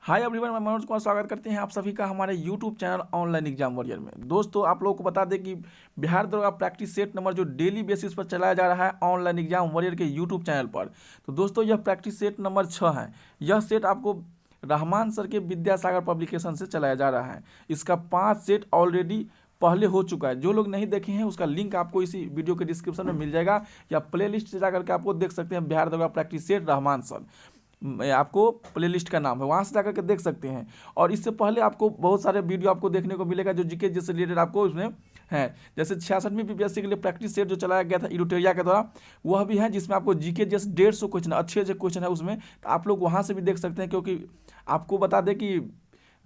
Hi everyone, मैं मनोज कुमार स्वागत करते हैं आप सभी का हमारे YouTube channel online exam warrior में। दोस्तों, आप लोगों को बता दें कि बिहार दरोगा प्रैक्टिस सेट नंबर जो डेली बेसिस पर चलाया जा रहा है ऑनलाइन एग्जाम वॉरियर के यूट्यूब चैनल पर। तो दोस्तों, यह प्रैक्टिस सेट नंबर 6 है। यह सेट आपको रहमान सर के विद्यासागर पब्लिकेशन से चलाया जा रहा है। इसका 5 सेट ऑलरेडी पहले हो चुका है। जो लोग नहीं देखे हैं उसका लिंक आपको इसी वीडियो के डिस्क्रिप्शन में मिल जाएगा, या प्ले लिस्ट से जाकर के आपको देख सकते हैं। बिहार दरोगा प्रैक्टिस सेट रहमान सर, आपको प्लेलिस्ट का नाम है, वहाँ से जाकर के देख सकते हैं। और इससे पहले आपको बहुत सारे वीडियो आपको देखने को मिलेगा जो जीके से रिलेटेड आपको उसमें है। जैसे 66वीं पीपीएससी के लिए प्रैक्टिस सेट जो चलाया गया था इडोटेरिया के द्वारा, वह भी है, जिसमें आपको जीके जैसे 150 क्वेश्चन अच्छे अच्छे क्वेश्चन है उसमें। तो आप लोग वहाँ से भी देख सकते हैं, क्योंकि आपको बता दें कि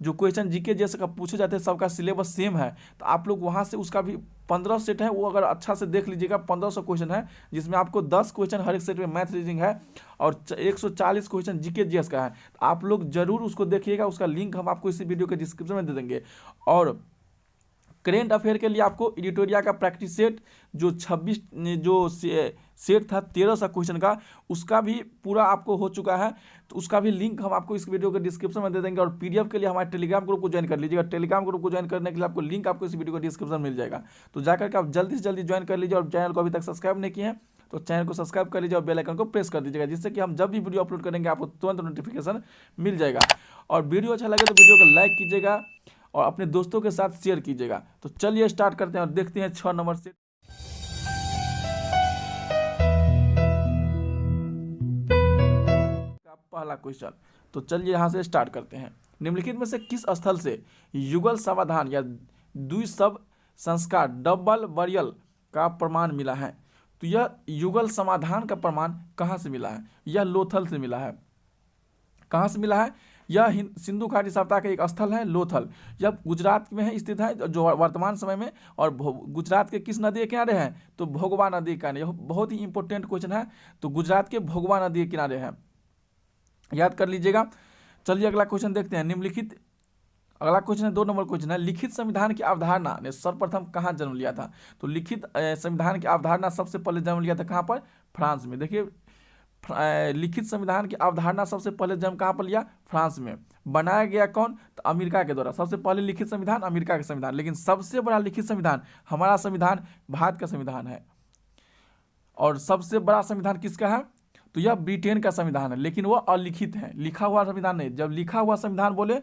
जो क्वेश्चन जीके जैसे का पूछे जाते हैं सबका सिलेबस सेम है। तो आप लोग वहाँ से उसका भी 15 सेट है, वो अगर अच्छा से देख लीजिएगा। 1500 क्वेश्चन है, जिसमें आपको 10 क्वेश्चन हर एक सेट में मैथ रीजनिंग है और 140 क्वेश्चन जीके जीएस का है। तो आप लोग जरूर उसको देखिएगा, उसका लिंक हम आपको इसी वीडियो के डिस्क्रिप्शन में दे देंगे। और करेंट अफेयर के लिए आपको एडिटोरिया का प्रैक्टिस सेट जो 26 जो सेट था 1300 क्वेश्चन का, उसका भी पूरा आपको हो चुका है। तो उसका भी लिंक हम आपको इस वीडियो के डिस्क्रिप्शन में दे देंगे। और पीडीएफ के लिए हमारे टेलीग्राम ग्रुप को ज्वाइन कर लीजिएगा। टेलीग्राम ग्रुप को ज्वाइन करने के लिए आपको लिंक आपको इस वीडियो के डिस्क्रिप्शन में मिल जाएगा। तो जाकर के आप जल्दी से जल्दी ज्वाइन कर लीजिए। और चैनल को अभी तक सब्सक्राइब नहीं किए हैं तो चैनल को सब्सक्राइब कर लीजिए और बेल आइकन को प्रेस कर दीजिएगा, जिससे कि हम जब भी वीडियो अपलोड करेंगे आपको तुरंत नोटिफिकेशन मिल जाएगा। और वीडियो अच्छा लगे तो वीडियो को लाइक कीजिएगा और अपने दोस्तों के साथ शेयर कीजिएगा। तो चलिए स्टार्ट करते हैं और देखते हैं 6 नंबर से पहला क्वेश्चन। तो चलिए यहाँ से स्टार्ट करते हैं। निम्नलिखित में से किस स्थल से युगल समाधान या द्विशब संस्कार डबल बरियल का प्रमाण मिला है? तो यह युगल समाधान का प्रमाण कहाँ से मिला है? यह लोथल से मिला है। कहाँ से मिला है? यह सिंधु घाटी सप्ताह का एक स्थल है लोथल। यह गुजरात में है, स्थित है, जो वर्तमान समय में। और गुजरात के किस नदी के किनारे है? तो भोगवा नदी के किनारे। यह बहुत ही इंपॉर्टेंट क्वेश्चन है। तो गुजरात के भोगवा नदी के किनारे है, याद कर लीजिएगा। चलिए अगला क्वेश्चन देखते हैं। निम्नलिखित अगला क्वेश्चन है 2 नंबर क्वेश्चन है। लिखित संविधान की अवधारणा ने सर्वप्रथम कहाँ जन्म लिया था? तो लिखित संविधान की अवधारणा सबसे पहले जन्म लिया था कहाँ पर? फ्रांस में। देखिए, लिखित संविधान की अवधारणा सबसे पहले जन्म कहाँ पर लिया? फ्रांस में। बनाया गया कौन? तो अमेरिका के द्वारा। सबसे पहले लिखित संविधान अमेरिका का संविधान, लेकिन सबसे बड़ा लिखित संविधान हमारा संविधान भारत का संविधान है। और सबसे बड़ा संविधान किसका है? तो यह ब्रिटेन का संविधान है, लेकिन वह अलिखित है, लिखा हुआ संविधान नहीं। जब लिखा हुआ संविधान बोले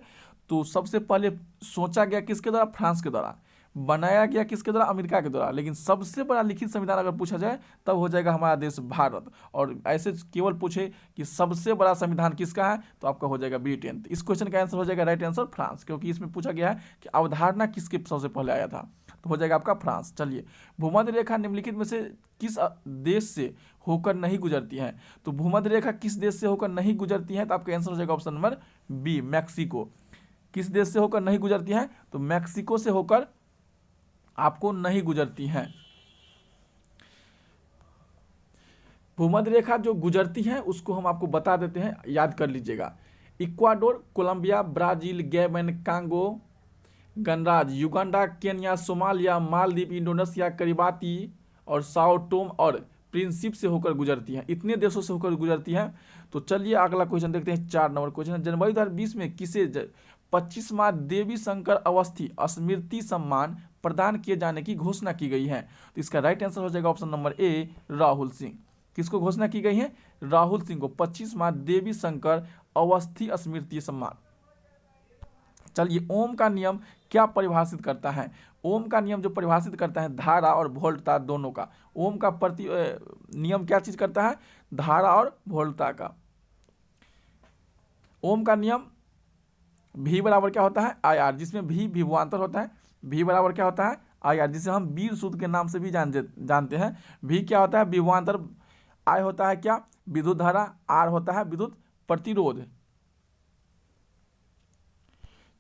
तो सबसे पहले सोचा गया किसके द्वारा? फ्रांस के द्वारा। बनाया गया किसके द्वारा? अमेरिका के द्वारा। लेकिन सबसे बड़ा लिखित संविधान अगर पूछा जाए तब हो जाएगा हमारा देश भारत। और ऐसे केवल पूछे कि सबसे बड़ा संविधान किसका है तो आपका हो जाएगा ब्रिटेन। तो इस क्वेश्चन का आंसर हो जाएगा राइट आंसर फ्रांस, क्योंकि इसमें पूछा गया है कि अवधारणा किसके सबसे पहले आया था, तो हो जाएगा आपका फ्रांस। चलिए, भूमध्य रेखा निम्नलिखित में से किस देश से होकर नहीं गुजरती है? तो भूमध्य रेखा किस देश से होकर नहीं गुजरती है? तो आपका आंसर हो जाएगा ऑप्शन नंबर बी, मैक्सिको। किस देश से होकर नहीं गुजरती है? तो मैक्सिको से होकर आपको नहीं गुजरती हैं। भूमध्य रेखा जो गुजरती है उसको हम आपको बता देते हैं, याद कर लीजिएगा। Ecuador, Colombia, Brazil, Gabon, Congo, गणराज्य, Uganda, Kenya, Somalia, Maldives, Indonesia, Kiribati और साओ टोम और प्रिंसिप से होकर गुजरती है। इतने देशों से होकर गुजरती है। तो चलिए अगला क्वेश्चन देखते हैं। 4 नंबर क्वेश्चन। जनवरी 2020 में किसे 25वां देवी शंकर अवस्थी स्मृति सम्मान प्रदान किए जाने की घोषणा की गई है? तो इसका राइट आंसर हो जाएगा option number A, Rahul Singh. किसको घोषणा की गई है? राहुल सिंह को 25वां देवी शंकर अवस्थी स्मृति सम्मान। चलिए, ओम का नियम क्या परिभाषित करता है? ओम का नियम जो परिभाषित करता है धारा और वोल्टता दोनों का। ओम का नियम क्या चीज करता है? धारा और वोल्टता का। ओम का नियम V बराबर क्या होता है? IR, जिसमें V विभवांतर होता है। V बराबर क्या होता है? IR, जिसे हम वीर सूत्र के नाम से भी जानते हैं। V क्या होता है? विभवांतर। I होता है क्या? विद्युत धारा। R होता है विद्युत प्रतिरोध।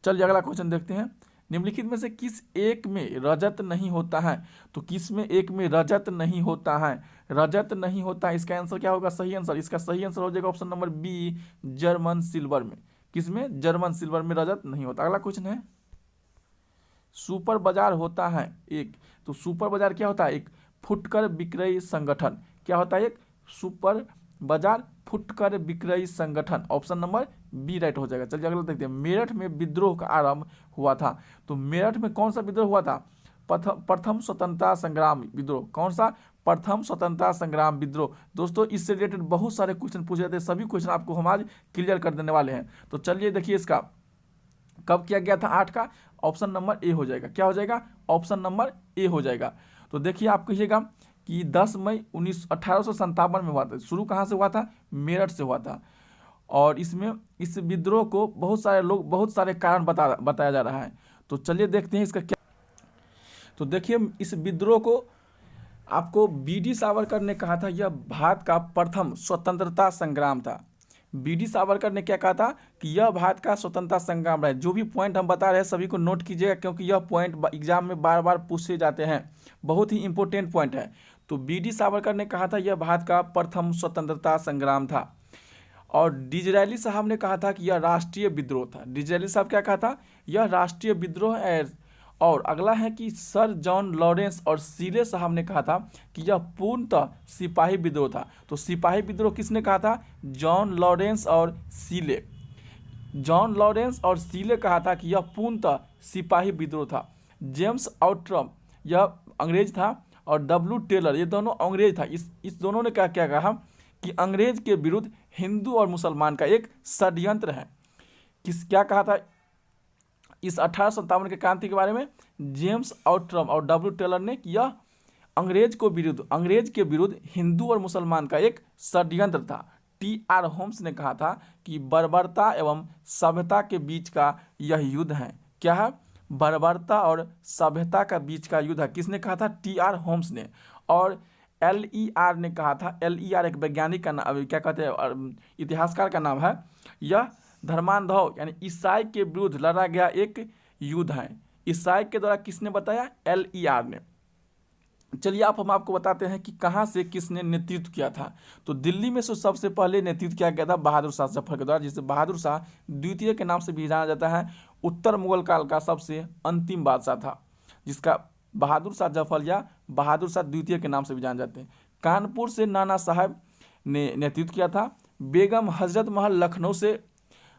चलिए अगला क्वेश्चन देखते हैं। निम्नलिखित में से किस एक में रजत नहीं होता है? तो किस में एक में रजत नहीं होता है? रजत नहीं होता है, इसका आंसर क्या होगा? सही आंसर, इसका सही आंसर हो जाएगा option number B, German silver में। किसमें? जर्मन सिल्वर में रजत नहीं होता। अगला क्वेश्चन है, सुपर बाजार होता है एक। तो सुपर बाजार क्या होता है? एक फुटकर विक्रय संगठन। क्या होता है? एक सुपर बाजार फुटकर विक्रय संगठन। ऑप्शन नंबर बी राइट हो जाएगा। चलिए अगला देखते हैं। मेरठ में विद्रोह का आरंभ हुआ था। तो मेरठ में कौन सा विद्रोह हुआ था? प्रथम स्वतंत्रता संग्राम विद्रोह। कौन सा? प्रथम स्वतंत्रता संग्राम विद्रोह। दोस्तों इससे रिलेटेड बहुत सारे क्वेश्चन पूछे जाते हैं, सभी क्वेश्चन आपको हम आज क्लियर कर देने वाले हैं। तो चलिए देखिए इसका कब किया गया था 8 का, ऑप्शन नंबर ए हो जाएगा। क्या हो जाएगा? ऑप्शन नंबर ए हो जाएगा। तो देखिए आप कहिएगा कि 10 मई 1857 में हुआ था। शुरू कहाँ से हुआ था? मेरठ से हुआ था। और इसमें इस विद्रोह को बहुत सारे लोग, बहुत सारे कारण बताया जा रहा है। तो चलिए देखते हैं इसका क्या। तो देखिए इस विद्रोह को आपको बी.डी. सावरकर ने कहा था यह भारत का प्रथम स्वतंत्रता संग्राम था। बी.डी. सावरकर ने क्या कहा था कि यह भारत का स्वतंत्रता संग्राम है। जो भी पॉइंट हम बता रहे हैं सभी को नोट कीजिएगा, क्योंकि यह पॉइंट एग्जाम में बार बार पूछे जाते हैं, बहुत ही इंपॉर्टेंट पॉइंट है। तो बी.डी. सावरकर ने कहा था यह भारत का प्रथम स्वतंत्रता संग्राम था। और डिजरायली साहब ने कहा था कि यह राष्ट्रीय विद्रोह था। डिजरायली साहब क्या कहा था? यह राष्ट्रीय विद्रोह है। और अगला है कि सर जॉन लॉरेंस और सीले साहब ने कहा था कि यह पूर्णतः सिपाही विद्रोह था। तो सिपाही विद्रोह किसने कहा था? जॉन लॉरेंस और सीले। जॉन लॉरेंस और सीले कहा था कि यह पूर्णतः सिपाही विद्रोह था। जेम्स आउट्रम यह अंग्रेज था, और डब्ल्यू टेलर ये दोनों अंग्रेज था। इस दोनों ने क्या कहा कि अंग्रेज के विरुद्ध हिंदू और मुसलमान का एक षड्यंत्र है। क्या कहा था इस 1857 के क्रांति के बारे में? जेम्स आउट्रम और डब्ल्यू टेलर ने कि यह अंग्रेज के विरुद्ध हिंदू और मुसलमान का एक षड्यंत्र था। टी.आर. होम्स ने कहा था कि बर्बरता एवं सभ्यता के बीच का यह युद्ध है। क्या है? बर्बरता और सभ्यता का बीच का युद्ध है। किसने कहा था? टी.आर. होम्स ने। और L.E.R. ने कहा था, L.E.R. एक वैज्ञानिक का नाम, क्या कहते हैं, इतिहासकार का नाम है। यह धर्मांधव यानी ईसाई के विरुद्ध लड़ा गया एक युद्ध है। ईसाई के द्वारा किसने बताया? L.E.R. ने। चलिए हम आपको बताते हैं कि कहाँ से किसने नेतृत्व किया था। तो दिल्ली में सबसे पहले नेतृत्व किया गया था बहादुर शाह जफर के द्वारा, जिसे बहादुर शाह द्वितीय के नाम से भी जाना जाता है। उत्तर मुगल काल का सबसे अंतिम बादशाह था, जिसका बहादुर शाह जफर या बहादुर शाह द्वितीय के नाम से भी जाने जाते हैं। कानपुर से नाना साहब ने नेतृत्व किया था। बेगम हजरत महल लखनऊ से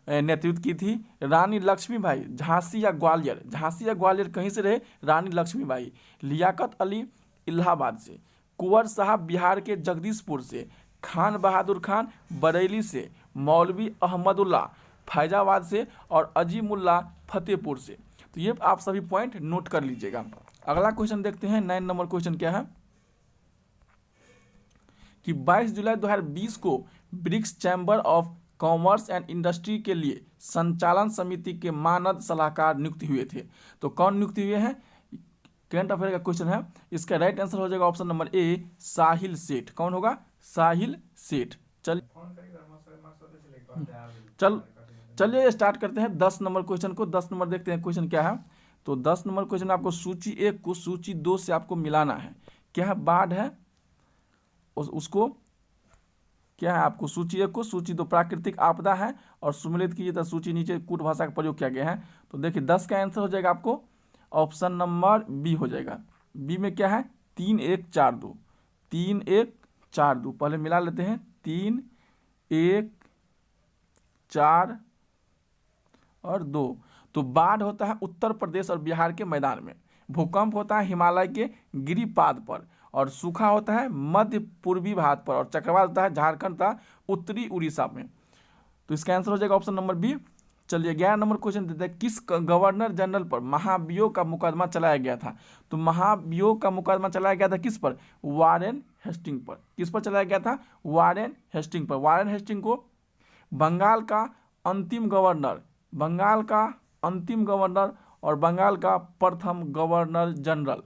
नेतृत्व की थी। रानी लक्ष्मीबाई झांसी या ग्वालियर कहीं से रहे? रानी लक्ष्मीबाई। लियाकत अली इलाहाबाद से। कुंवर साहब बिहार के जगदीशपुर से। खान बहादुर खान बरेली से। मौलवी अहमदुल्ला फैजाबाद से। और अजीमुल्ला फतेहपुर से। तो ये आप सभी पॉइंट नोट कर लीजिएगा। अगला क्वेश्चन देखते हैं। 9 नंबर क्वेश्चन क्या है कि 22 जुलाई 2020 को BRICS chamber of commerce and industry के लिए संचालन समिति के मानद सलाहकार नियुक्त हुए थे। तो कौन नियुक्त हुए हैं? करंट अफेयर का क्वेश्चन है। इसका राइट आंसर हो जाएगा ऑप्शन नंबर ए, साहिल सेठ। कौन होगा? साहिल सेठ। चलिए स्टार्ट करते हैं 10 नंबर क्वेश्चन को। 10 नंबर देखते हैं क्वेश्चन क्या है। तो 10 नंबर क्वेश्चन आपको सूची 1 को सूची 2 से आपको मिलाना है। क्या है? बाढ़ है, उसको क्या है आपको सूची 1 को, सूची 2 प्राकृतिक आपदा है, और सम्मिलित कीजिए तो सूची नीचे कूट भाषा का प्रयोग किया गया है। तो देखिए 10 का आंसर हो जाएगा आपको ऑप्शन नंबर बी हो जाएगा। बी में क्या है? 3 1 4 2। 3 1 4 2 पहले मिला लेते हैं। 3 1 4 और 2। तो बाढ़ होता है उत्तर प्रदेश और बिहार के मैदान में। भूकंप होता है हिमालय के गिरिपाद पर। और सूखा होता है मध्य पूर्वी भारत पर। और चक्रवात होता है झारखंड तथा उत्तरी उड़ीसा में। तो इसका आंसर हो जाएगा ऑप्शन नंबर बी। चलिए 11 नंबर क्वेश्चन देते हैं। किस गवर्नर जनरल पर महाभियोग का मुकदमा चलाया गया था? तो महाभियोग का मुकदमा चलाया गया था किस पर? वारेन हेस्टिंग पर। किस पर चलाया गया था? वारेन हेस्टिंग पर। वारेन हेस्टिंग को बंगाल का अंतिम गवर्नर और बंगाल का प्रथम गवर्नर जनरल,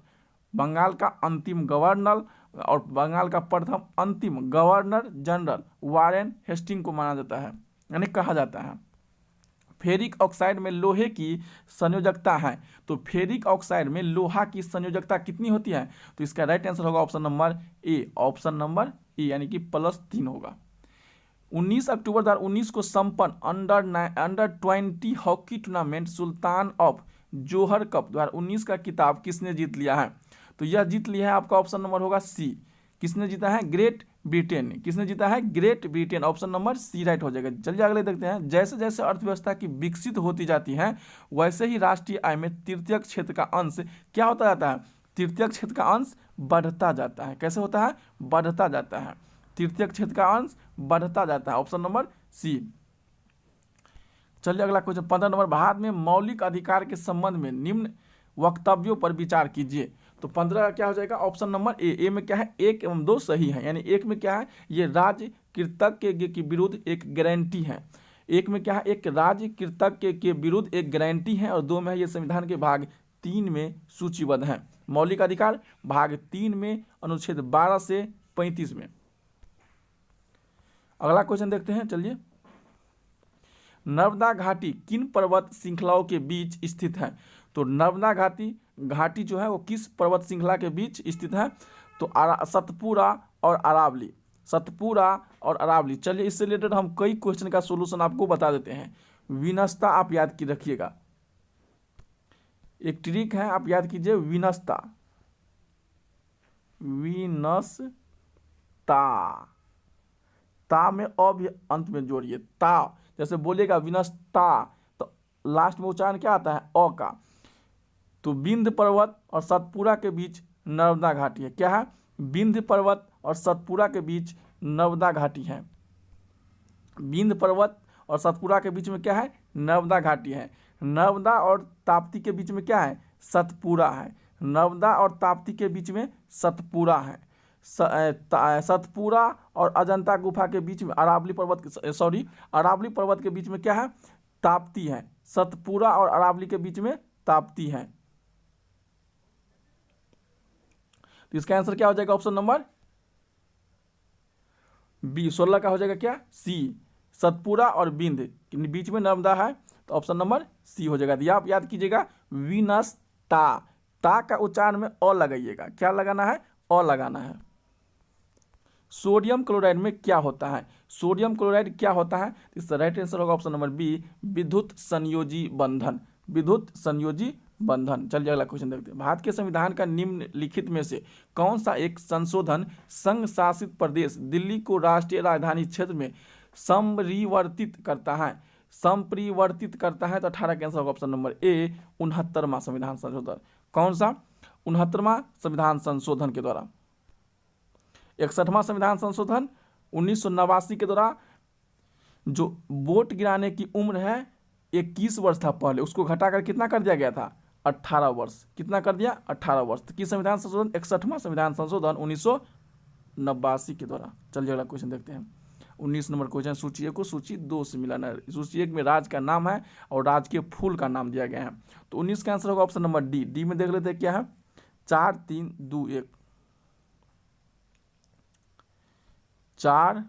बंगाल का अंतिम गवर्नर और बंगाल का प्रथम अंतिम गवर्नर जनरल वारेन हेस्टिंग को माना जाता है, यानी कहा जाता है। फेरिक ऑक्साइड में लोहे की संयोजकता है। तो फेरिक ऑक्साइड में लोहा की संयोजकता कितनी होती है? तो इसका राइट आंसर होगा option number A, option number A, यानी कि +3 होगा। 19 अक्टूबर 2019 को संपन्न under 20 hockey tournament Sultan of Johar cup 2019 का खिताब किसने जीत लिया है? तो यह जीत लिया है आपका ऑप्शन नंबर होगा सी। किसने जीता है? ग्रेट ब्रिटेन ने। किसने जीता है? Great Britain. Option number C right हो जाएगा। चलिए अगले देखते हैं। जैसे जैसे अर्थव्यवस्था की विकसित होती जाती है वैसे ही राष्ट्रीय आय में तृतीयक क्षेत्र का अंश क्या होता जाता है? तृतीयक क्षेत्र का अंश बढ़ता जाता है। कैसे होता है? बढ़ता जाता है। तृतीयक क्षेत्र का अंश बढ़ता जाता है। Option number C. चलिए अगला क्वेश्चन 15 नंबर। भारत में मौलिक अधिकार के संबंध में निम्न वक्तव्यों पर विचार कीजिए। तो 15 क्या हो जाएगा? ऑप्शन नंबर ए में क्या है? 1 एवं 2 सही है। यानी 1 में क्या है? ये राज्य कृतज्ञ के विरुद्ध एक गारंटी है। 1 में क्या है? एक राज्य कृतज्ञ के विरुद्ध एक गारंटी है। और 2 में है ये संविधान के भाग 3 में सूचीबद्ध है। मौलिक अधिकार भाग 3 में अनुच्छेद 12 से 35 में। अगला क्वेश्चन देखते हैं। चलिए, नर्मदा घाटी किन पर्वत श्रृंखलाओं के बीच स्थित है? तो नर्मदा घाटी जो है वो किस पर्वत श्रृंखला के बीच स्थित है? तो सतपुरा और अरावली। सतपुरा और अरावली। चलिए इससे रिलेटेड हम कई क्वेश्चन का सोल्यूशन आपको बता देते हैं। विनस्ता आप याद की रखिएगा, एक ट्रिक है, आप याद कीजिए। विनस्ता, ता में अ भी अंत में जोड़िए। ता जैसे बोलेगा विनस्ता तो लास्ट में उच्चारण क्या आता है? अ का। तो विंध्य पर्वत और सतपुरा के बीच नर्मदा घाटी है। क्या है? विंध्य पर्वत और सतपुरा के बीच नर्मदा घाटी है। विंध्य पर्वत और सतपुरा के बीच में क्या है? नर्मदा घाटी है। नर्मदा और ताप्ती के बीच में क्या है? सतपुरा है। नर्मदा और ताप्ती के बीच में सतपुरा है। सतपुरा और अजंता गुफा के बीच में अरावली पर्वत के बीच में क्या है? ताप्ती है। सतपुरा और अरावली के बीच में ताप्ती है। तो इसका आंसर क्या हो जाएगा? Option number B. 16 का हो जाएगा क्या? सी। सतपुरा और विंध्य के बीच में नर्मदा है, तो ऑप्शन नंबर सी हो जाएगा। तो आप याद कीजिएगा विनस्ता। ता का उच्चारण में अ लगाइएगा। क्या लगाना है? अ लगाना है। सोडियम क्लोराइड में क्या होता है? सोडियम क्लोराइड क्या होता है? इसका राइट आंसर होगा ऑप्शन नंबर बी, विद्युत संयोजी बंधन। विद्युत संयोजी बंधन। चलिए अगला क्वेश्चन देखते हैं। भारत के संविधान का निम्नलिखित में से कौन सा एक संशोधन संघ शासित प्रदेश दिल्ली को राष्ट्रीय राजधानी क्षेत्र में संपरिवर्तित करता है? संपरिवर्तित करता है। तो 18 का आंसर होगा ऑप्शन नंबर ए, 69वां संविधान संशोधन। कौन सा? 69वां संविधान संशोधन के द्वारा। 61वां संविधान संशोधन 1989 के द्वारा जो वोट गिराने की उम्र है 21 वर्ष था पहले, उसको घटाकर कितना कर दिया गया था? 18 वर्ष। कितना कर दिया? 18 वर्ष। तो किस संविधान संशोधन? 61वां संविधान संशोधन 1989 के द्वारा। चलिए अगला क्वेश्चन देखते हैं। 19 नंबर क्वेश्चन। सूची 1 को सूची 2 से मिलाना है। सूची 1 में राज का नाम है और राज के फूल का नाम दिया गया है। तो 19 का आंसर होगा ऑप्शन नंबर डी। डी में देख लेते हैं क्या है? 4 3 2 1। 4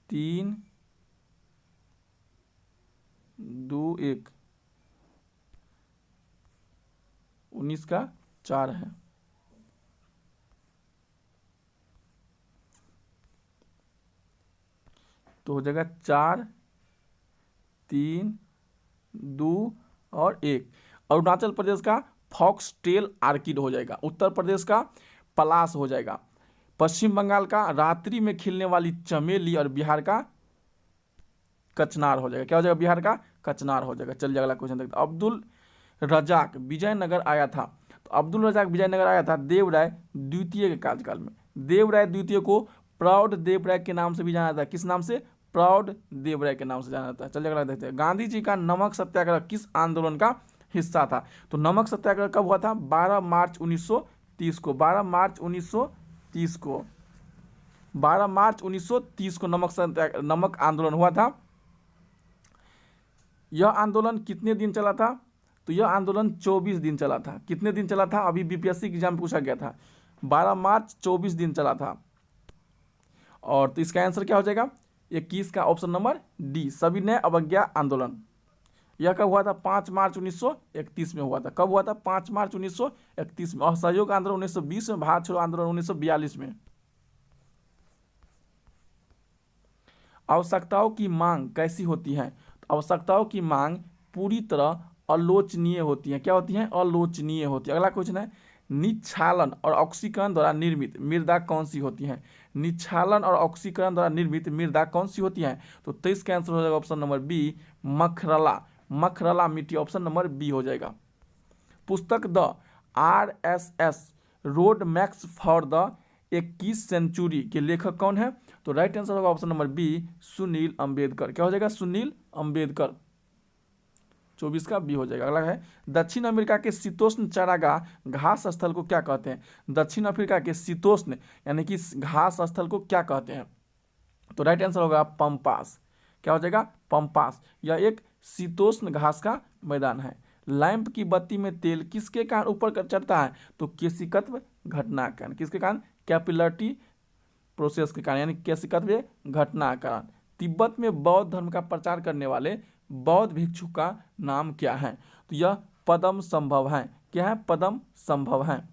3 2 1। 19 का 4 है। तो हो जाएगा 4 3 2 और 1। अरुणाचल प्रदेश का फॉक्सटेल आर्किड हो जाएगा। उत्तर प्रदेश का पलाश हो जाएगा। पश्चिम बंगाल का रात्रि में खिलने वाली चमेली और बिहार का कचनार हो जाएगा। क्या हो जाएगा? बिहार का कचनार हो जाएगा। चलिए अगला क्वेश्चन देखते हैं। अब्दुल रजाक विजयनगर आया था। तो अब्दुल रजाक विजयनगर आया था देवराय द्वितीय के कार्यकाल में। देवराय द्वितीय को प्राउड देवराय के नाम से भी जाना जाता है। किस नाम से? प्राउड देवराय के नाम से जाना जाता है। चलिए अगला देखते हैं। गांधी जी का नमक सत्याग्रह किस आंदोलन का हिस्सा था? तो नमक सत्याग्रह कब हुआ था? 12 मार्च 1930 को। 12 मार्च 1930 को। 12 मार्च 1930 को नमक आंदोलन हुआ था। यह आंदोलन कितने दिन चला था? तो यह आंदोलन 24 दिन चला था। कितने दिन चला था? अभी बीपीएससी एग्जाम पूछा गया था। 12 मार्च 24 दिन चला था। और तो इसका आंसर क्या हो जाएगा? 21 का ऑप्शन नंबर डी, सविनय अवज्ञा आंदोलन। यह कब हुआ था? 5 मार्च 1931 में हुआ था। कब हुआ था? 5 मार्च 1931 में। असहयोग आंदोलन 1920 में। भारत छोड़ो आंदोलन 1942 में। आवश्यकताओं की मांग कैसी होती है? तो आवश्यकताओं की मांग पूरी तरह आलोचनीय होती है। क्या होती है? आलोचनीय होती है। अगला क्वेश्चन है। निच्छालन और ऑक्सीकरण द्वारा निर्मित मृदा कौन सी होती है? निच्छालन और ऑक्सीकरण द्वारा निर्मित मृदा कौन सी होती है? तो 23 का आंसर हो जाएगा ऑप्शन नंबर बी, मखरला। मखरला मिट्टी ऑप्शन नंबर बी हो जाएगा। पुस्तक the RSS road maps for the 21 century के लेखक कौन है? तो राइट आंसर होगा option number B, Sunil Ambedkar. क्या हो जाएगा? सुनील अंबेडकर। 24 का बी हो जाएगा। अगला है दक्षिण अमेरिका के शीतोष्ण चारागाह घास स्थल को क्या कहते हैं? दक्षिण अफ्रीका के शीतोष्ण यानी कि घास स्थल को क्या कहते हैं? तो राइट आंसर होगा पंपास। क्या हो जाएगा? पंपास। यह एक शीतोष्ण घास का मैदान है। लैंप की बत्ती में तेल किसके कारण ऊपर चढ़ता है? तो केशिकत्व घटना के कारण। किसके कारण? कैपिलरी प्रोसेस के कारण, यानी केशिकत्व घटना के कारण। तिब्बत में बौद्ध धर्म का प्रचार करने वाले बौद्ध भिक्षु का नाम क्या है? तो यह पद्म संभव है। क्या है? पद्म संभव है।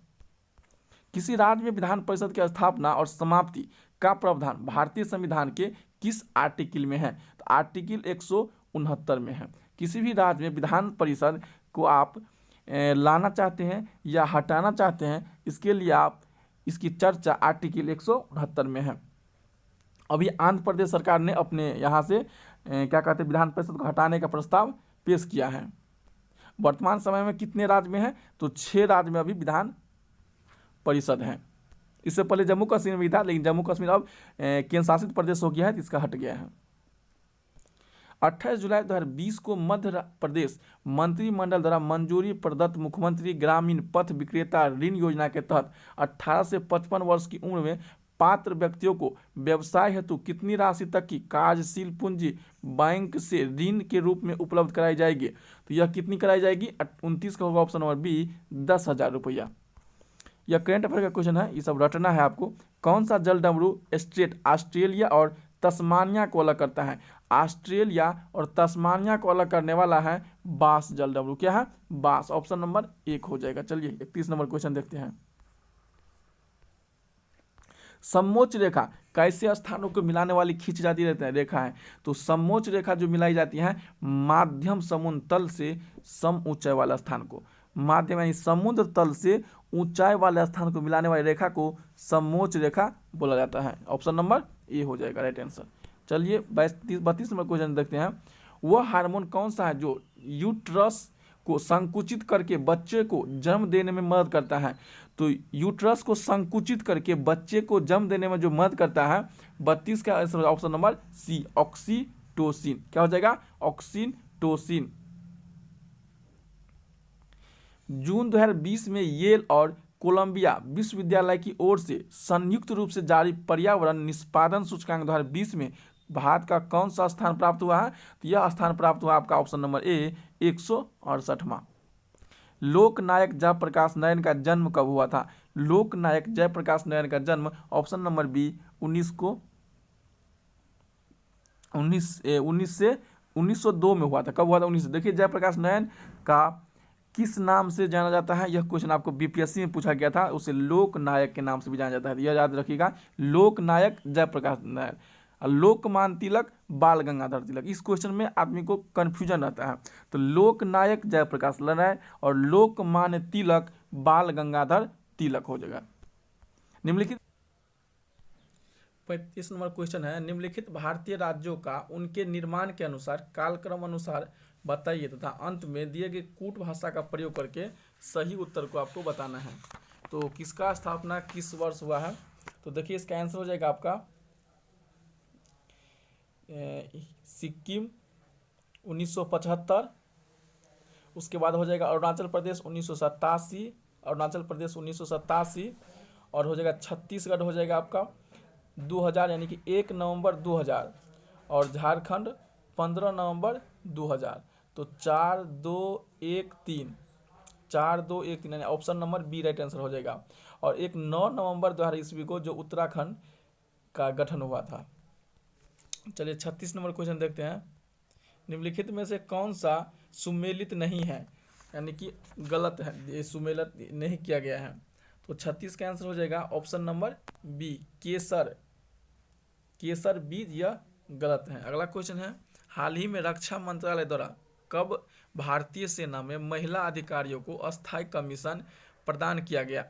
किसी राज्य में विधान परिषद की स्थापना और समाप्ति का प्रावधान भारतीय संविधान के किस आर्टिकल में है? तो आर्टिकल 169 में है। किसी भी राज्य में विधान परिषद को आप लाना चाहते हैं या हटाना चाहते हैं, इसके लिए आप इसकी चर्चा आर्टिकल 169 में है। अभी आंध्र प्रदेश सरकार ने अपने यहाँ से क्या कहते हैं विधान परिषद को हटाने का प्रस्ताव पेश किया है। वर्तमान समय में कितने राज्य में है? तो 6 राज्य में अभी विधान परिषद है। इससे पहले जम्मू कश्मीर में था, लेकिन जम्मू कश्मीर अब केंद्र शासित प्रदेश हो गया है, तो इसका हट गया है। 28 जुलाई 2020 को मध्य प्रदेश मंत्रिमंडल द्वारा मंजूरी प्रदत्त मुख्यमंत्री ग्रामीण पथ विक्रेता ऋण योजना के तहत 18 से 55 वर्ष की उम्र में पात्र व्यक्तियों को व्यवसाय हेतु कितनी राशि तक की कार्यशील पूंजी बैंक से ऋण के रूप में उपलब्ध कराई जाएगी? तो यह कितनी कराई जाएगी? 29 का होगा ऑप्शन नंबर बी, 10,000 रुपया। यह करंट अफेयर का क्वेश्चन है, ये सब रटना है आपको। कौन सा जल डमरू स्टेट ऑस्ट्रेलिया और तस्मानिया को अलग करता है? ऑस्ट्रेलिया और तस्मानिया को अलग करने वाला है बास जल डमरू। क्या है? बास। ऑप्शन नंबर 1 हो जाएगा। चलिए 31 नंबर क्वेश्चन देखते हैं। समोच्च रेखा कैसे स्थानों को मिलाने वाली खींची जाती रहती है रेखा है? तो समोच्च रेखा जो मिलाई जाती है माध्यम समुद्र तल से सम ऊंचाई वाले स्थान को, माध्यम यानी समुद्र तल से ऊंचाई वाले स्थान को मिलाने वाली रेखा को समोच्च रेखा बोला जाता है। ऑप्शन नंबर ए हो जाएगा राइट आंसर। चलिए 32 नंबर क्वेश्चन देखते हैं। वह हार्मोन कौन सा है जो यूट्रस को संकुचित करके बच्चे को जन्म देने में मदद करता है? तो यूट्रस को संकुचित करके बच्चे को जन्म देने में जो मदद करता है, 32 का ऑप्शन नंबर सी, ऑक्सीटोसिन। क्या हो जाएगा? ऑक्सीटोसिन। जून 2020 में येल और कोलंबिया विश्वविद्यालय की ओर से संयुक्त रूप से जारी पर्यावरण निष्पादन सूचकांक 2020 में भारत का कौन सा स्थान प्राप्त हुआ है? तो यह स्थान प्राप्त हुआ आपका ऑप्शन नंबर ए, 168वां। लोकनायक जयप्रकाश नारायण का जन्म कब हुआ था? लोकनायक जयप्रकाश नारायण का जन्म ऑप्शन नंबर बी 1902 में हुआ था। कब हुआ था? 1900। देखिए जयप्रकाश नारायण का किस नाम से जाना जाता है? यह क्वेश्चन आपको बीपीएससी में पूछा गया था। उसे लोकनायक के नाम से भी जाना जाता है, यह याद रखिएगा। लोकनायक जयप्रकाश नारायण, लोकमान तिलक, बाल गंगाधर तिलक। इस क्वेश्चन में आदमी को कंफ्यूजन रहता है। तो लोकनायक जयप्रकाश नारायण और लोकमान्य तिलक बाल गंगाधर तिलक हो जाएगा। निम्नलिखित 35 नंबर क्वेश्चन है। निम्नलिखित भारतीय राज्यों का उनके निर्माण के अनुसार कालक्रम अनुसार बताइए तथा अंत में दिए गए कूट भाषा का प्रयोग करके सही उत्तर को आपको बताना है। तो किसका स्थापना किस वर्ष हुआ है? तो देखिए इसका आंसर हो जाएगा आपका सिक्किम 1975, उसके बाद हो जाएगा अरुणाचल प्रदेश 1987, अरुणाचल प्रदेश 1987, और हो जाएगा छत्तीसगढ़ हो जाएगा आपका 2000 यानी कि 1 नवंबर 2000, और झारखंड 15 नवंबर 2000। तो 4-2-1-3 यानी option number B right answer हो जाएगा। और एक 9 नवंबर 2000 ईस्वी को जो उत्तराखंड का गठन हुआ था। चलिए 36 नंबर क्वेश्चन देखते हैं। निम्नलिखित में से कौन सा सुमेलित नहीं है, यानी कि गलत है, ये सुमेलित नहीं किया गया है? तो 36 का आंसर हो जाएगा ऑप्शन नंबर बी, केसर। केसर बीज यह गलत है। अगला क्वेश्चन है। हाल ही में रक्षा मंत्रालय द्वारा कब भारतीय सेना में महिला अधिकारियों को अस्थायी कमीशन प्रदान किया गया।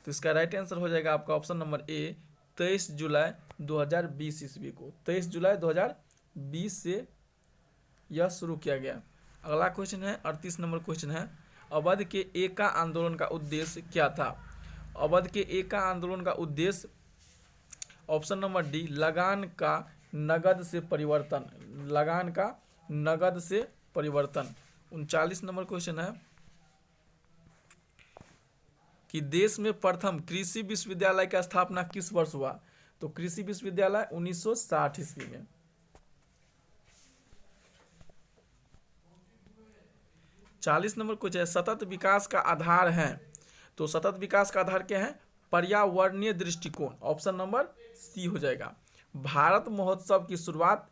तो इसका राइट आंसर हो जाएगा आपका ऑप्शन नंबर ए 23 जुलाई 2020 ईस्वी को। 23 जुलाई 2020 से यह शुरू किया गया। अगला क्वेश्चन है 38 नंबर क्वेश्चन है, अवध के एका आंदोलन का उद्देश्य क्या था? अवध के एका आंदोलन का उद्देश्य ऑप्शन नंबर डी लगान का नगद से परिवर्तन, लगान का नगद से परिवर्तन। 39 नंबर क्वेश्चन है कि देश में प्रथम कृषि विश्वविद्यालय का स्थापना किस वर्ष हुआ? तो कृषि विश्वविद्यालय 1960 ईस्वी में। 40 नंबर क्वेश्चन है, सतत विकास का आधार है। तो सतत विकास का आधार क्या है? पर्यावरणीय दृष्टिकोण। ऑप्शन नंबर सी हो जाएगा। भारत महोत्सव की शुरुआत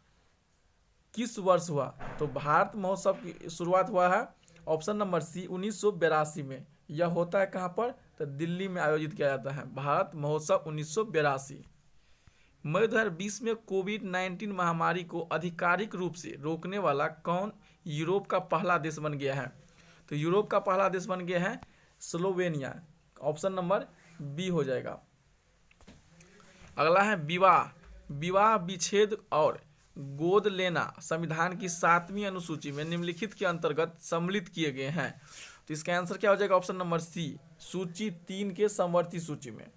किस वर्ष हुआ? तो भारत महोत्सव की शुरुआत हुआ है ऑप्शन नंबर सी 1982 में। यह होता है कहाँ पर? तो दिल्ली में आयोजित किया जाता है भारत महोत्सव 1982। मई 2020 में कोविड-19 महामारी को आधिकारिक रूप से रोकने वाला कौन यूरोप का पहला देश बन गया है? तो यूरोप का पहला देश बन गया है स्लोवेनिया। ऑप्शन नंबर बी हो जाएगा। अगला है विवाह, विवाह विच्छेद और गोद लेना संविधान की 7वीं अनुसूची में निम्नलिखित के अंतर्गत सम्मिलित किए गए हैं। तो इसका आंसर क्या हो जाएगा? ऑप्शन नंबर सी सूची 3 के समवर्ती सूची में।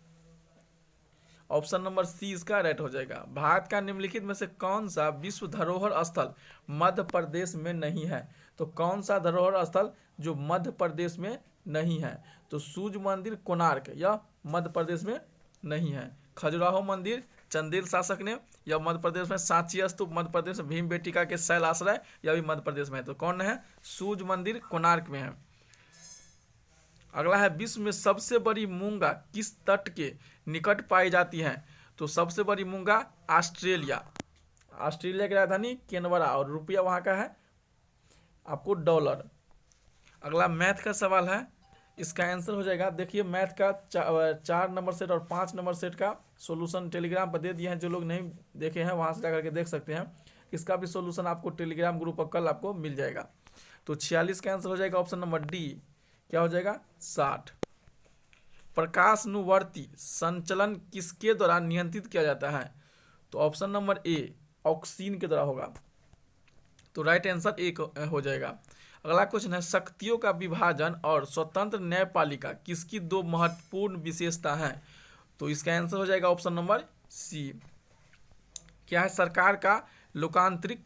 ऑप्शन नंबर सी इसका राइट हो जाएगा। भारत का निम्नलिखित में से कौन सा विश्व धरोहर स्थल मध्य प्रदेश में नहीं है? तो कौन सा धरोहर स्थल जो मध्य प्रदेश में नहीं है? तो सूर्य मंदिर कोणार्क यह मध्य प्रदेश में नहीं है। खजुराहो मंदिर चंदेल शासक ने, यह मध्य प्रदेश में। सांची स्तूप मध्य प्रदेश में। भीम बेटिका के शैल आश्रय यह भी मध्य प्रदेश में है। तो कौन है? सूर्य मंदिर कोणार्क में है। अगला है विश्व में सबसे बड़ी मूंगा किस तट के निकट पाई जाती है? तो सबसे बड़ी मूंगा ऑस्ट्रेलिया, ऑस्ट्रेलिया की राजधानी कैनबरा, और रुपया वहाँ का है आपको डॉलर। अगला मैथ का सवाल है, इसका आंसर हो जाएगा। देखिए मैथ का 4 नंबर सेट और 5 नंबर सेट का सॉल्यूशन टेलीग्राम पर दे दिए हैं। जो लोग नहीं देखे हैं वहाँ से जाकर के देख सकते हैं। इसका भी सॉल्यूशन आपको टेलीग्राम ग्रुप पर कल आपको मिल जाएगा। तो 46 का आंसर हो जाएगा ऑप्शन नंबर डी। क्या हो जाएगा? 60। प्रकाशानुवर्ती संचलन किसके द्वारा नियंत्रित किया जाता है? तो ऑप्शन नंबर ए ऑक्सीन के द्वारा होगा। तो राइट आंसर ए हो जाएगा। अगला क्वेश्चन है, शक्तियों का विभाजन और स्वतंत्र न्यायपालिका किसकी 2 महत्वपूर्ण विशेषता है? तो इसका आंसर हो जाएगा ऑप्शन नंबर सी। क्या है? सरकार का लोकतांत्रिक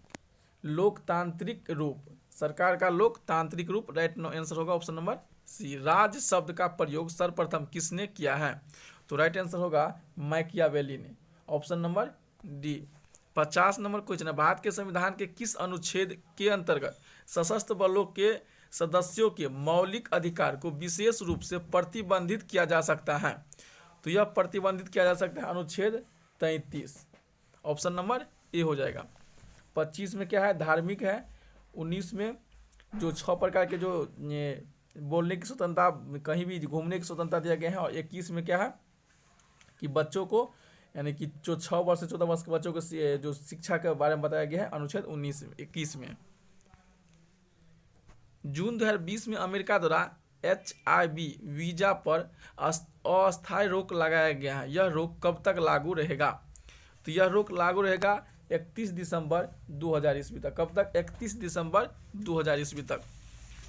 रूप, सरकार का लोकतांत्रिक रूप। राइट आंसर होगा ऑप्शन नंबर सी। राज शब्द का प्रयोग सर्वप्रथम किसने किया है? तो राइट आंसर होगा मैकियावेली ने। Option number D. 50 number question है, भारत के संविधान के किस अनुच्छेद के अंतर्गत सशस्त्र बलों के सदस्यों के मौलिक अधिकार को विशेष रूप से प्रतिबंधित किया जा सकता है? तो यह प्रतिबंधित किया जा सकता है अनुच्छेद 33। ऑप्शन नंबर ए हो जाएगा। 25 में क्या है? धार्मिक है। 19 में जो 6 प्रकार के जो बोलने की स्वतंत्रता, कहीं भी घूमने की स्वतंत्रता दिया गया है। और 21 में क्या है कि बच्चों को, यानी कि जो 6 वर्ष से 14 वर्ष के बच्चों को जो शिक्षा के बारे में बताया गया है अनुच्छेद 21 में। जून 2020 में अमेरिका द्वारा HIV वीजा पर अस्थायी रोक लगाया गया है। यह रोक कब तक लागू रहेगा? तो यह रोक लागू रहेगा 31 दिसंबर 2000 ईस्वी तक। कब तक? 31 दिसंबर 2000 ईस्वी तक।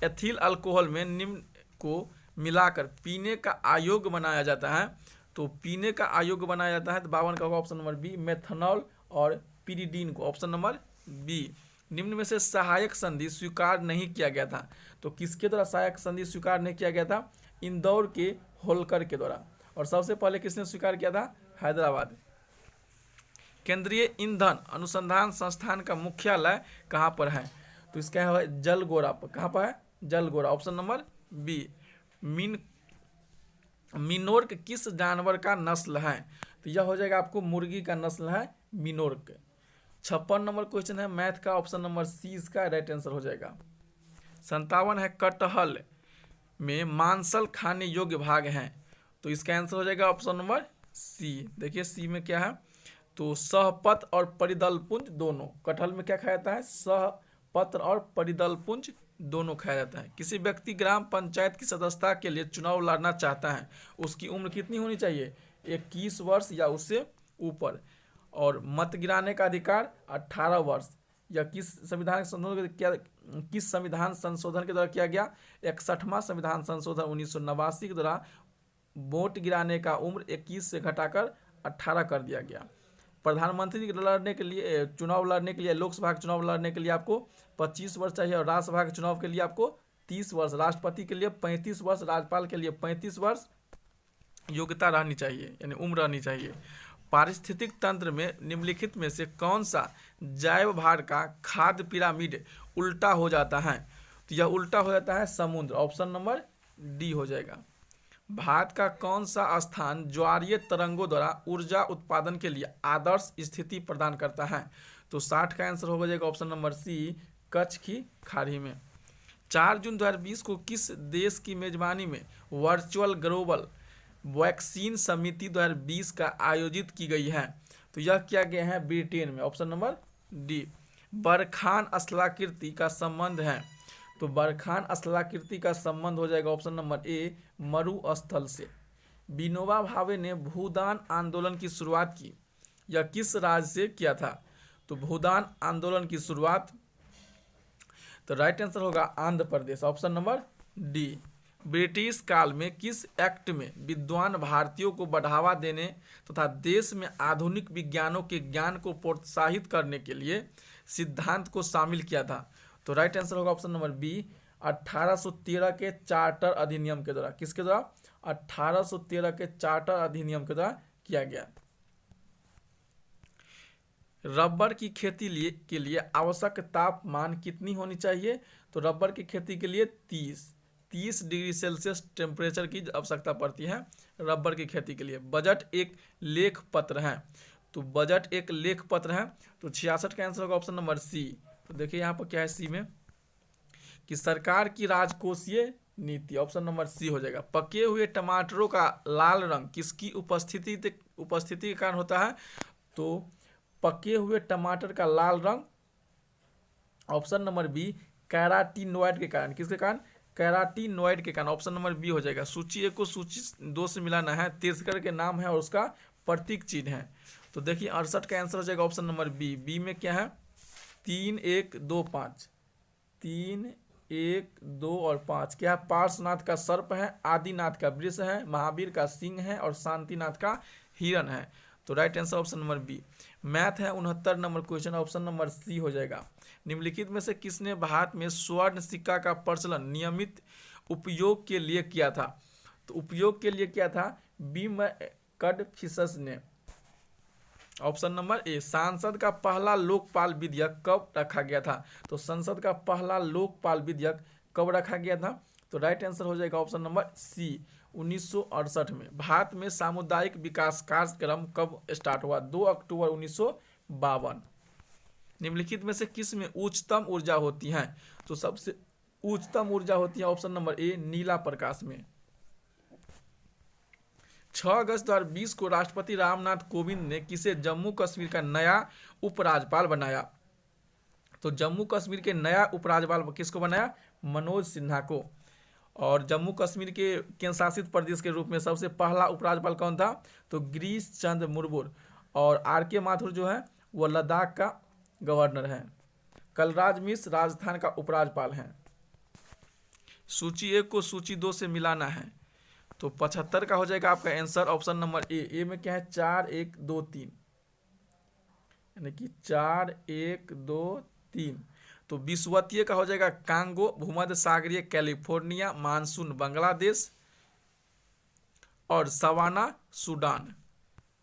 एथिल अल्कोहल में निम्न को मिलाकर पीने का अयोग्य बनाया जाता है। तो पीने का अयोग्य बनाया जाता है तो 52 का होगा ऑप्शन नंबर बी। मेथनॉल और पिरिडीन को। Option number B. निम्न में से सहायक संधि स्वीकार नहीं किया गया था। तो किसके द्वारा सहायक संधि स्वीकार नहीं किया गया था? इंदौर के होलकर के द्वारा। और सबसे पहले किसने स्वीकार किया था? हैदराबाद। केंद्रीय ईंधन अनुसंधान संस्थान का मुख्यालय कहाँ पर है? तो इसका है जलगोरा पर। कहाँ पर है? जलगोरा। Option number B. मिनोर्क किस जानवर का नस्ल है? तो यह हो जाएगा आपको मुर्गी का नस्ल है मिनोर्क। 56 नंबर क्वेश्चन है मैथ का। ऑप्शन नंबर सी इसका राइट आंसर हो जाएगा। 57 है, कटहल में मांसल खाने योग्य भाग हैं। तो इसका आंसर हो जाएगा ऑप्शन नंबर सी। देखिए सी में क्या है? तो सहपत्र और परिदल पुंज दोनों। कटहल में क्या खाया जाता है? सहपत्र और परिदल पुंज दोनों खाया जाता है। किसी व्यक्ति ग्राम पंचायत की सदस्यता के लिए चुनाव लड़ना चाहता है, उसकी उम्र कितनी होनी चाहिए? 21 वर्ष या उससे ऊपर। और मत गिराने का अधिकार 18 वर्ष। या किस संविधान संशोधन किस संविधान संशोधन के द्वारा किया गया? 61वां संविधान संशोधन 1989 के द्वारा वोट गिराने का उम्र 21 से घटाकर 18 कर दिया गया। प्रधानमंत्री लड़ने के लिए चुनाव लड़ने के लिए, लोकसभा के चुनाव लड़ने के लिए आपको 25 वर्ष चाहिए और राज्यसभा के चुनाव के लिए आपको 30 वर्ष, राष्ट्रपति के लिए 35 वर्ष, राज्यपाल के लिए 35 वर्ष योग्यता रहनी चाहिए, यानी उम्र रहनी चाहिए। पारिस्थितिक तंत्र में निम्नलिखित में से कौन सा जैव भार का खाद्य पिरामिड उल्टा हो जाता है? तो यह उल्टा हो जाता है समुद्र। ऑप्शन नंबर डी हो जाएगा। भारत का कौन सा स्थान ज्वारीय तरंगों द्वारा ऊर्जा उत्पादन के लिए आदर्श स्थिति प्रदान करता है? तो 60 का आंसर हो जाएगा ऑप्शन नंबर सी, कच्छ की खाड़ी में। 4 जून 2020 को किस देश की मेजबानी में वर्चुअल ग्लोबल वैक्सीन समिति 2020 का आयोजित की गई है? तो यह किया गया है ब्रिटेन में। Option number D. बरखान स्थलाकृति का संबंध है? तो बरखान स्थलाकृति का संबंध हो जाएगा ऑप्शन नंबर ए, मरुस्थल से। विनोबा भावे ने भूदान आंदोलन की शुरुआत की, यह किस राज्य से किया था? तो भूदान आंदोलन की शुरुआत, तो राइट आंसर होगा Andhra Pradesh. Option number D. British काल में किस एक्ट में विद्वान भारतीयों को बढ़ावा देने तथा देश में आधुनिक विज्ञानों के ज्ञान को प्रोत्साहित करने के लिए सिद्धांत को शामिल किया था? तो राइट आंसर होगा ऑप्शन नंबर बी, 1813 के चार्टर अधिनियम के द्वारा। किसके द्वारा? 1813 के चार्टर अधिनियम के द्वारा किया गया। रबर की खेती के लिए आवश्यक तापमान कितनी होनी चाहिए? तो रबर की खेती के लिए 30 डिग्री सेल्सियस टेम्परेचर की आवश्यकता पड़ती है रबर की खेती के लिए। बजट एक लेख पत्र है, तो बजट एक लेख पत्र है, तो 66 का आंसर होगा ऑप्शन नंबर सी। तो देखिए यहाँ पर क्या है सी में कि सरकार की राजकोषीय नीति, ऑप्शन नंबर सी हो जाएगा। पके हुए टमाटरों का लाल रंग किसकी उपस्थिति के कारण होता है? तो पके हुए टमाटर का लाल रंग, ऑप्शन नंबर बी, कैराटीनॉइड के कारण। किसके कारण? कैराटीनॉइड के कारण। ऑप्शन नंबर बी हो जाएगा। सूची 1 को सूची 2 से मिलाना है। तीर्थंकर के नाम है और उसका प्रतीक चिन्ह है। तो देखिए 68 का आंसर हो जाएगा ऑप्शन नंबर बी। बी में क्या है? 3, 1, 2, 5। 3, 1, 2 और 5 क्या है? पार्श्वनाथ का सर्प है, आदिनाथ का वृष है, महावीर का सिंह है और शांतिनाथ का हिरण है। तो right answer option number B. Math है 69 number question, option number C हो जाएगा। निम्नलिखित में से किसने भारत में स्वर्ण सिक्का का प्रचलन नियमित उपयोग के लिए किया था? तो उपयोग के लिए किया था कडफिसस ने। Option number A. संसद का पहला लोकपाल विधेयक कब रखा गया था? तो संसद का पहला लोकपाल विधेयक कब रखा गया था? तो राइट आंसर हो जाएगा ऑप्शन नंबर सी, 1968 में। भारत में सामुदायिक विकास कार्यक्रम कब स्टार्ट हुआ? 2 अक्टूबर 1952। निम्नलिखित में से किस में उच्चतम ऊर्जा होती है? तो सबसे उच्चतम ऊर्जा होती है ऑप्शन नंबर ए, नीला प्रकाश में। 6 अगस्त 2020 को राष्ट्रपति रामनाथ कोविंद ने किसे जम्मू कश्मीर का नया उपराज्यपाल बनाया? तो जम्मू कश्मीर के नया उपराज्यपाल किसको बनाया? मनोज सिन्हा को। और जम्मू कश्मीर के केंद्र शासित प्रदेश के रूप में सबसे पहला उपराज्यपाल कौन था? तो गिरीश चंद्र मुर्मू। और आर.के. माथुर जो है वो लद्दाख का गवर्नर है। कलराज मिश्र राजस्थान का उपराज्यपाल हैं। सूची 1 को सूची 2 से मिलाना है। तो 75 का हो जाएगा आपका आंसर ऑप्शन नंबर ए। ए में क्या है? 4, 1, 2, 3, यानी कि 4, 1, 2, 3। तो विषुवतीय का हो जाएगा कांगो, भूमध्य सागरीय कैलिफोर्निया, मानसून बांग्लादेश और सवाना सूडान।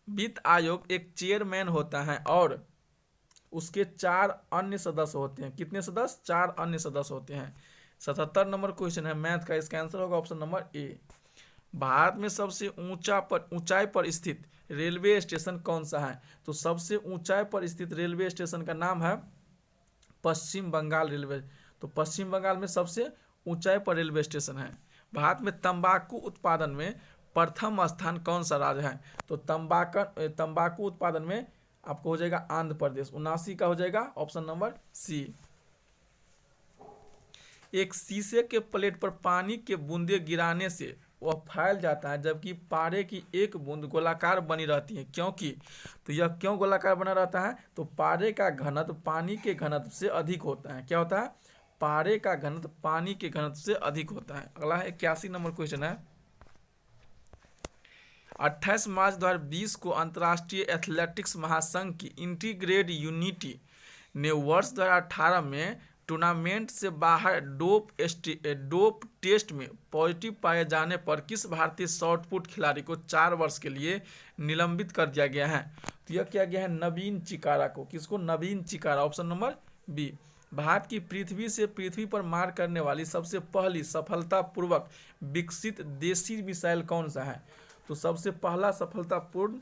वित्त आयोग एक चेयरमैन होता है और उसके 4 अन्य सदस्य होते हैं। कितने सदस्य? 4 अन्य सदस्य होते हैं। 77 नंबर क्वेश्चन है मैथ का, इसका आंसर होगा ऑप्शन नंबर ए। भारत में सबसे ऊंचाई पर स्थित रेलवे स्टेशन कौन सा है? तो सबसे ऊंचाई पर स्थित रेलवे स्टेशन का नाम है पश्चिम बंगाल रेलवे। तो पश्चिम बंगाल में सबसे ऊंचाई पर रेलवे स्टेशन है। भारत में तंबाकू उत्पादन में प्रथम स्थान कौन सा राज्य है? तो तंबाकू उत्पादन में आपको हो जाएगा आंध्र प्रदेश, 79 का हो जाएगा ऑप्शन नंबर सी। एक शीशे के प्लेट पर पानी के बूंदे गिराने से वह फैल जाता है, जबकि पारे की एक बूंद गोलाकार बनी रहती है, क्योंकि तो यह क्यों गोलाकार बना रहता है? तो पारे का घनत्व पानी के घनत्व से अधिक होता है। क्या होता है? पारे का घनत्व पानी के घनत्व से अधिक होता है। अगला है 81 नंबर क्वेश्चन है, 28 मार्च 2020 को अंतर्राष्ट्रीय एथलेटिक्स महासंघ की इंटीग्रेटेड यूनिटी ने वर्ष 2018 में टूर्नामेंट से बाहर डोप टेस्ट में पॉजिटिव पाए जाने पर किस भारतीय शॉटपुट खिलाड़ी को 4 वर्ष के लिए निलंबित कर दिया गया है? तो यह किया गया है नवीन चिकारा को। किसको? नवीन चिकारा, ऑप्शन नंबर बी। भारत की पृथ्वी पर मार करने वाली सबसे पहली सफलतापूर्वक विकसित देशी मिसाइल कौन सा है? तो सबसे पहला सफलतापूर्ण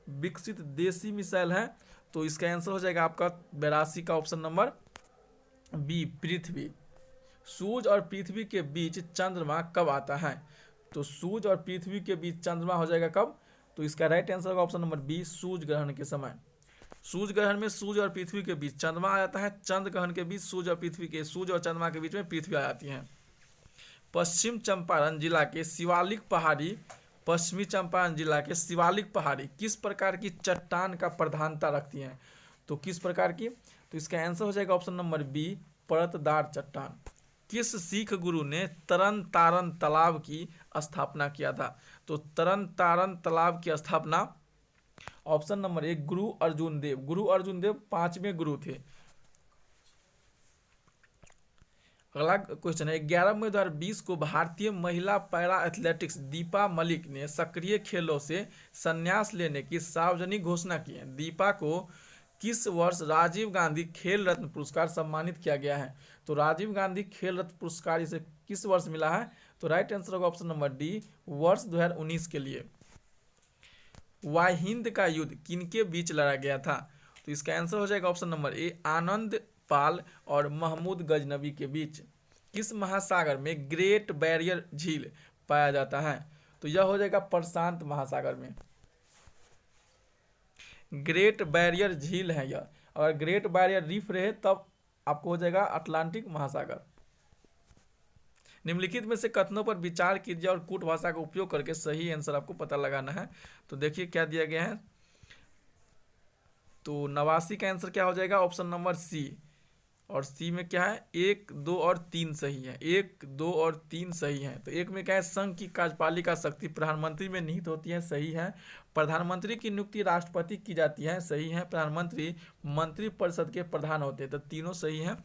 विकसित देशी मिसाइल है, तो इसका आंसर हो जाएगा आपका 82 का ऑप्शन नंबर बी, पृथ्वी। सूर्य और पृथ्वी के बीच चंद्रमा कब आता है? तो सूर्य और पृथ्वी के बीच चंद्रमा हो जाएगा कब? तो इसका राइट आंसर होगा ऑप्शन नंबर बी, सूर्य ग्रहण के समय। सूर्य ग्रहण में सूर्य और पृथ्वी के बीच चंद्रमा आ जाता है, चंद्र ग्रहण के बीच सूर्य और चंद्रमा के बीच में पृथ्वी आ जाती है। पश्चिमी चंपारण जिला के शिवालिक पहाड़ी किस प्रकार की चट्टान का प्रधानता रखती हैं? तो किस प्रकार की? तो इसका आंसर हो जाएगा ऑप्शन नंबर बी, परतदार चट्टान। किस सिख गुरु ने तरन तारण तालाब की स्थापना किया था? तो तरन तारण तालाब की स्थापना ऑप्शन नंबर एक, गुरु अर्जुन देव 5वें गुरु थे। अगला क्वेश्चन है, 11 मई 2020 को भारतीय महिला पैरा एथलेटिक्स दीपा मलिक ने सक्रिय खेलों से संन्यास लेने की सार्वजनिक घोषणा की है। दीपा को किस वर्ष राजीव गांधी खेल रत्न पुरस्कार सम्मानित किया गया है? तो राजीव गांधी खेल रत्न पुरस्कार इसे किस वर्ष मिला है? तो राइट आंसर होगा ऑप्शन नंबर डी, वर्ष 2019 के लिए। वाहिंद का युद्ध किनके बीच लड़ा गया था? तो इसका आंसर हो जाएगा ऑप्शन नंबर ए, आनंद पाल और महमूद गजनबी के बीच। किस महासागर में ग्रेट बैरियर झील पाया जाता है? तो यह हो जाएगा प्रशांत महासागर में। ग्रेट बैरियर झील है यह। अगर ग्रेट बैरियर रीफ रहे तब आपको हो जाएगा अटलांटिक महासागर। निम्नलिखित में से कथनों पर विचार कीजिए और कूट भाषा का उपयोग करके सही आंसर आपको पता लगाना है। तो देखिए क्या दिया गया है। तो 89 का आंसर क्या हो जाएगा? Option number C. और सी में क्या है? 1, 2 और 3 सही है। 1, 2 और 3 सही है। तो एक में क्या है? संघ की कार्यपालिका शक्ति प्रधानमंत्री में निहित होती है, सही है। प्रधानमंत्री की नियुक्ति राष्ट्रपति की जाती है, सही है। प्रधानमंत्री मंत्रिपरिषद के प्रधान होते हैं, तो तीनों सही है।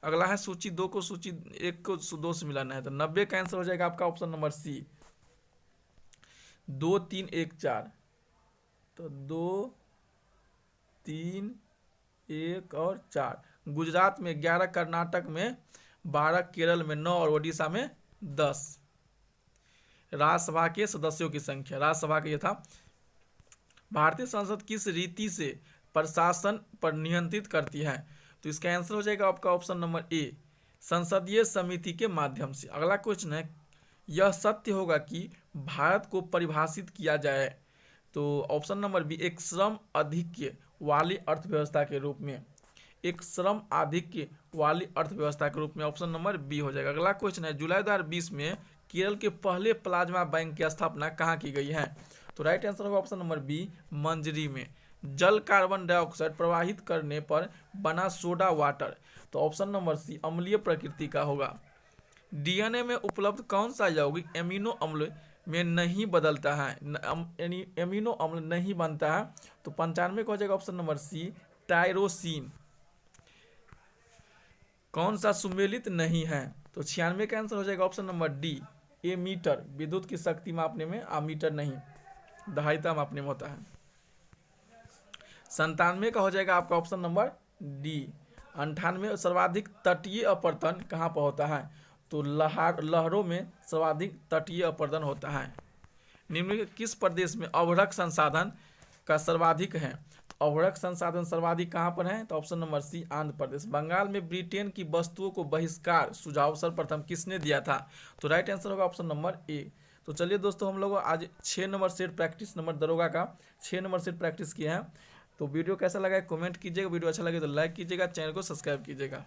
अगला है सूची 2 को सूची 1 को 2 से मिलाना है, तो 90 का आंसर हो जाएगा आपका ऑप्शन नंबर सी, 2, 3, 1, 4। तो 2, 3, 1 और 4। गुजरात में 11, कर्नाटक में 12, केरल में 9 और ओडिशा में 10। राज्यसभा के सदस्यों की संख्या, राज्यसभा का यह था। भारतीय संसद किस रीति से प्रशासन पर नियंत्रित करती है? तो इसका आंसर हो जाएगा आपका ऑप्शन नंबर ए, संसदीय समिति के माध्यम से। अगला क्वेश्चन है, यह सत्य होगा कि भारत को परिभाषित किया जाए? तो ऑप्शन नंबर बी, एक श्रम आधिक्य वाली अर्थव्यवस्था के रूप में। एक श्रम आधिक्य वाली अर्थव्यवस्था के रूप में ऑप्शन नंबर बी हो जाएगा। अगला क्वेश्चन है, जुलाई 2020 में केरल के पहले प्लाज्मा बैंक की स्थापना कहाँ की गई है? तो राइट आंसर होगा ऑप्शन नंबर बी, मंजरी में। जल कार्बन डाइऑक्साइड प्रवाहित करने पर बना सोडा वाटर, तो ऑप्शन नंबर सी, अम्लीय प्रकृति का होगा। डीएनए में उपलब्ध कौन सा यौगिक एमिनो अम्ल में नहीं बदलता है, यानी एमिनो अम्ल नहीं बनता है? तो 95 का हो जाएगा ऑप्शन नंबर सी, टायरोसिन। कौन सा सुमेलित नहीं है? तो 96 का आंसर हो जाएगा ऑप्शन नंबर डी, एमीटर। विद्युत की शक्ति मापने में, अमीटर नहीं, धारिता मापने में होता है। 97 का हो जाएगा आपका ऑप्शन नंबर डी। 98 सर्वाधिक तटीय अपरदन कहाँ पर होता है? तो लहरों में सर्वाधिक तटीय अपरदन होता है। निम्नलिखित किस प्रदेश में अवरक संसाधन का सर्वाधिक है? अवरक संसाधन सर्वाधिक कहाँ पर है? तो ऑप्शन नंबर सी, आंध्र प्रदेश। बंगाल में ब्रिटेन की वस्तुओं को बहिष्कार सुझाव सर्वप्रथम किसने दिया था? तो राइट आंसर होगा ऑप्शन नंबर ए। तो चलिए दोस्तों, हम लोग आज 6 नंबर सेट प्रैक्टिस नंबर दरोगा का 6 नंबर सेट प्रैक्टिस किए हैं। तो वीडियो कैसा लगा कमेंट कीजिएगा, वीडियो अच्छा लगे तो लाइक कीजिएगा, चैनल को सब्सक्राइब कीजिएगा।